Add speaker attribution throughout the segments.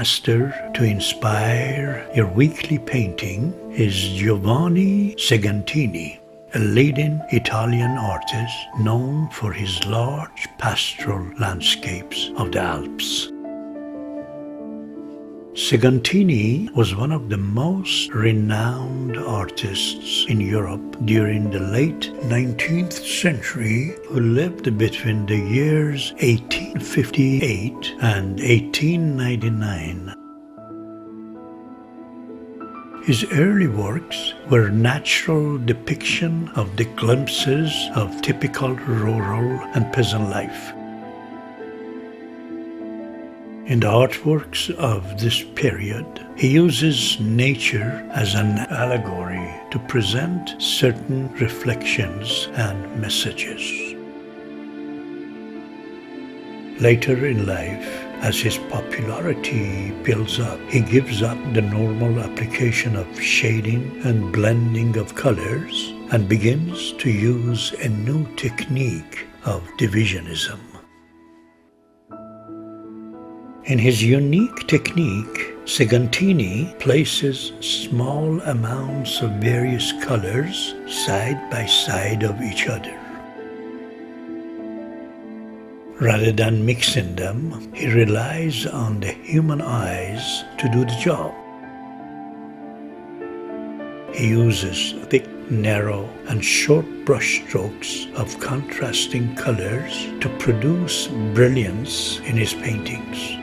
Speaker 1: master to inspire your weekly painting is Giovanni Segantini, a leading Italian artist known for his large pastoral landscapes of the Alps. Segantini was one of the most renowned artists in Europe during the late 19th century who lived between the years 1858 and 1899. His early works were natural depiction of the glimpses of typical rural and peasant life. In the artworks of this period, he uses nature as an allegory to present certain reflections and messages. Later in life, as his popularity builds up, he gives up the normal application of shading and blending of colors and begins to use a new technique of divisionism. In his unique technique, Segantini places small amounts of various colors side by side of each other. Rather than mixing them, he relies on the human eyes to do the job. He uses thick, narrow, and short brushstrokes of contrasting colors to produce brilliance in his paintings.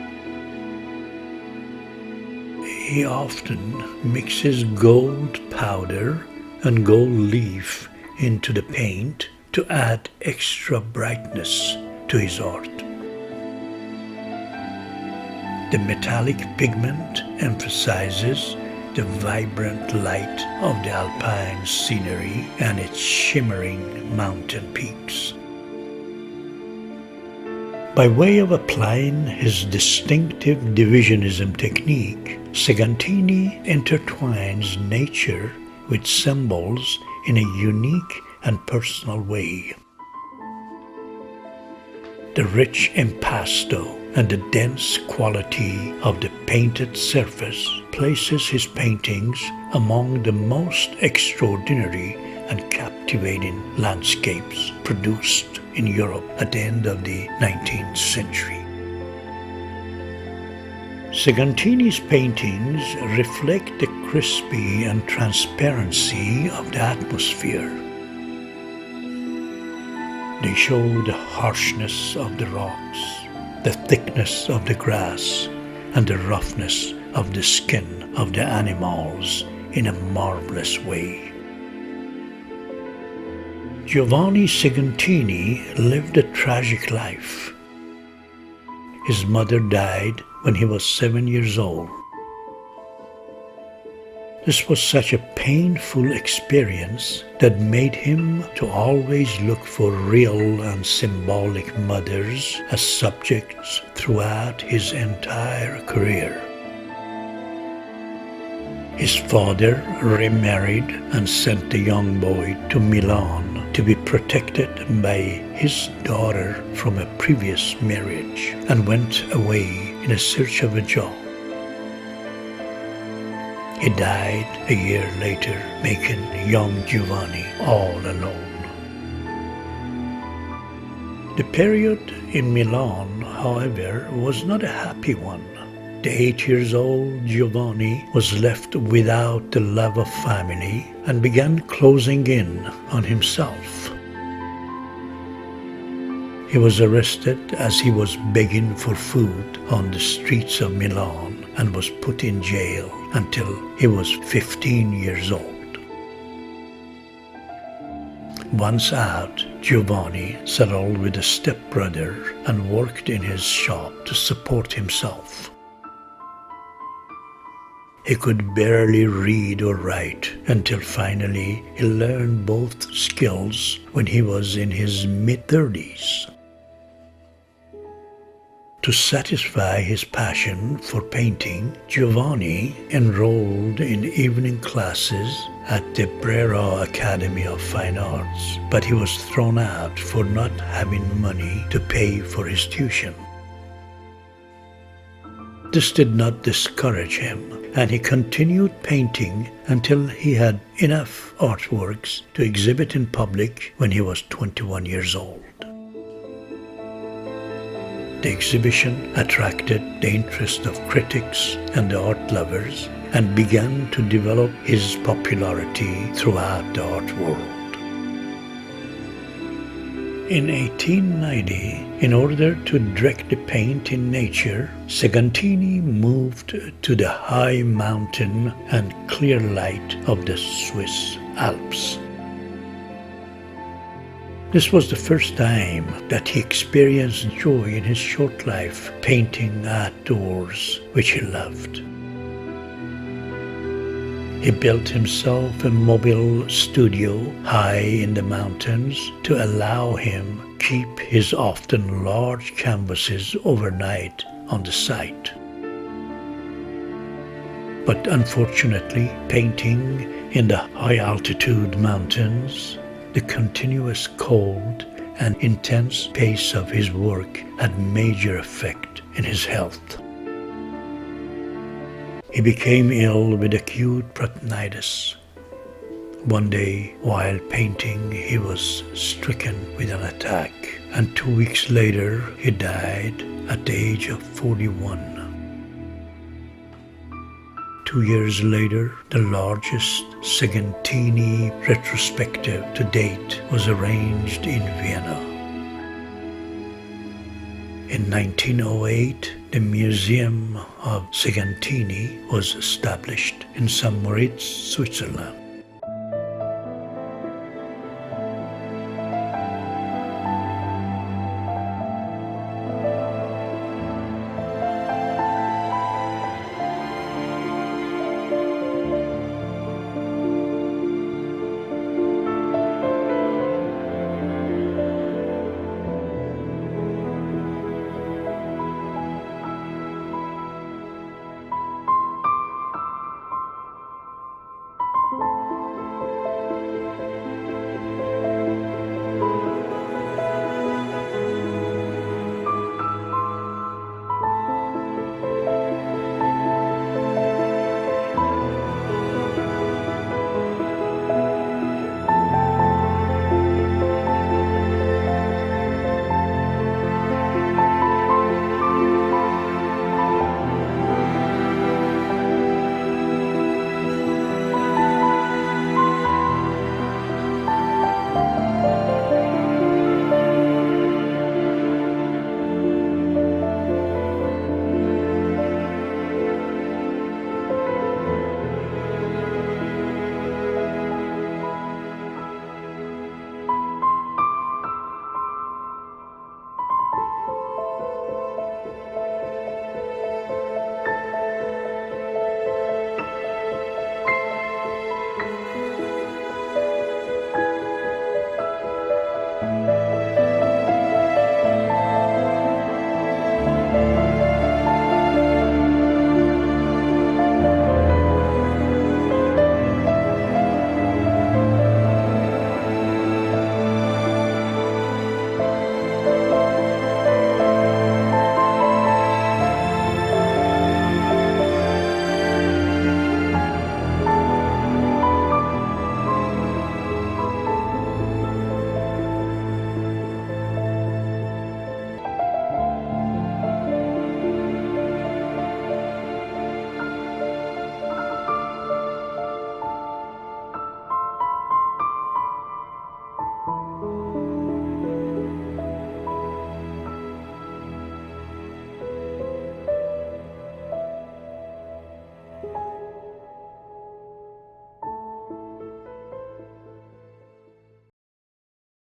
Speaker 1: He often mixes gold powder and gold leaf into the paint to add extra brightness to his art. The metallic pigment emphasizes the vibrant light of the Alpine scenery and its shimmering mountain peaks. By way of applying his distinctive divisionism technique, Segantini intertwines nature with symbols in a unique and personal way. The rich impasto and the dense quality of the painted surface places his paintings among the most extraordinary and captivating landscapes produced in Europe at the end of the 19th century. Segantini's paintings reflect the crispy and transparency of the atmosphere. They show the harshness of the rocks, the thickness of the grass, and the roughness of the skin of the animals in a marvelous way. Giovanni Segantini lived a tragic life. His mother died when he was 7 years old. This was such a painful experience that made him to always look for real and symbolic mothers as subjects throughout his entire career. His father remarried and sent the young boy to Milan to be protected by his daughter from a previous marriage and went away in search of a job. He died a year later, making young Giovanni all alone. The period in Milan, however, was not a happy one. The 8-year-old Giovanni was left without the love of family and began closing in on himself. He was arrested as he was begging for food on the streets of Milan and was put in jail until he was 15 years old. Once out, Giovanni settled with a stepbrother and worked in his shop to support himself. He could barely read or write until finally he learned both skills when he was in his mid-30s. To satisfy his passion for painting, Giovanni enrolled in evening classes at the Brera Academy of Fine Arts, but he was thrown out for not having money to pay for his tuition. This did not discourage him, and he continued painting until he had enough artworks to exhibit in public when he was 21 years old. The exhibition attracted the interest of critics and the art lovers and began to develop his popularity throughout the art world. In 1890, in order to directly paint in nature, Segantini moved to the high mountain and clear light of the Swiss Alps. This was the first time that he experienced joy in his short life painting outdoors, which he loved. He built himself a mobile studio high in the mountains to allow him keep his often large canvases overnight on the site. But unfortunately, painting in the high-altitude mountains, the continuous cold and intense pace of his work had major effect in his health. He became ill with acute peritonitis. One day, while painting, he was stricken with an attack, and 2 weeks later, he died at the age of 41. 2 years later, the largest Segantini retrospective to date was arranged in Vienna. In 1908, the Museum of Segantini was established in St. Moritz, Switzerland.